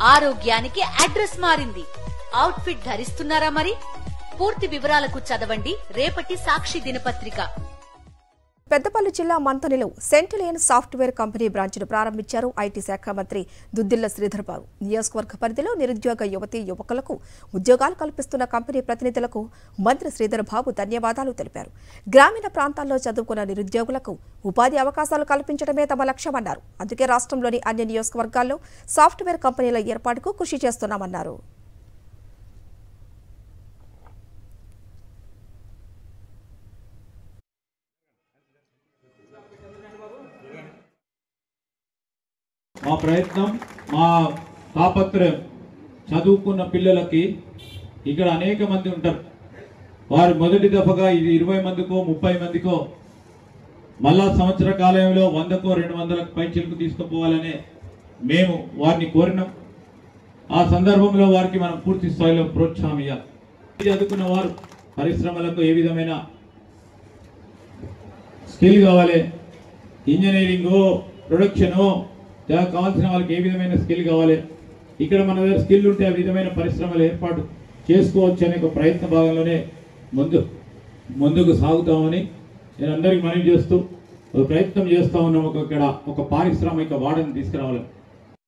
ఆరోగ్యానికి అడ్రస్ మారింది. Out fit ధరిస్తున్నారా మరి? పూర్తి వివరాలకు చదవండి రేపటి సాక్షి దినపత్రిక. పెద్దపల్లి జిల్లా మంతనిలో సెంటిలియన్ సాఫ్ట్వేర్ కంపెనీ బ్రాంచ్ను ప్రారంభించారు ఐటీ శాఖ మంత్రి దుద్దిళ్ల శ్రీధర్బాబు. నియోజకవర్గ పరిధిలో నిరుద్యోగ యువతీ యువకులకు ఉద్యోగాలు కల్పిస్తున్న కంపెనీ ప్రతినిధులకు మంత్రి శ్రీధర్బాబు ధన్యవాదాలు తెలిపారు. గ్రామీణ ప్రాంతాల్లో చదువుకున్న నిరుద్యోగులకు ఉపాధి అవకాశాలు కల్పించడమే తమ లక్ష్యమన్నారు. అందుకే రాష్ట్రంలోని అన్ని నియోజకవర్గాల్లో సాఫ్ట్వేర్ కంపెనీల ఏర్పాటుకు కృషి చేస్తున్నామన్నారు. మా ప్రయత్నం, మా తాపత్రయం చదువుకున్న పిల్లలకి ఇక్కడ అనేక మంది ఉంటారు. వారు మొదటి దఫగా ఇది 20 మందికో 30 మందికో మళ్ళా సంవత్సర కాలంలో 100కో 200లకు పైచిలకు తీసుకుపోవాలనే మేము వారిని కోరినాం. ఆ సందర్భంలో వారికి మనం పూర్తి స్థాయిలో ప్రోత్సాహం ఇవ్వాలి. చదువుకున్న వారు పరిశ్రమలకు ఏ విధమైన స్కిల్ కావాలి, ఇంజనీరింగో ప్రొడక్షనో కావాల్సిన వాళ్ళకి ఏ విధమైన స్కిల్ కావాలి, ఇక్కడ మన దగ్గర స్కిల్ ఉంటే ఆ విధమైన పరిశ్రమలు ఏర్పాటు చేసుకోవచ్చు అనే ఒక ప్రయత్న భాగంలోనే ముందుకు సాగుతామని నేను అందరికీ మనవి చేస్తూ ప్రయత్నం చేస్తూ ఉన్నాం. ఇక్కడ ఒక పారిశ్రామిక వాడని తీసుకురావాలి.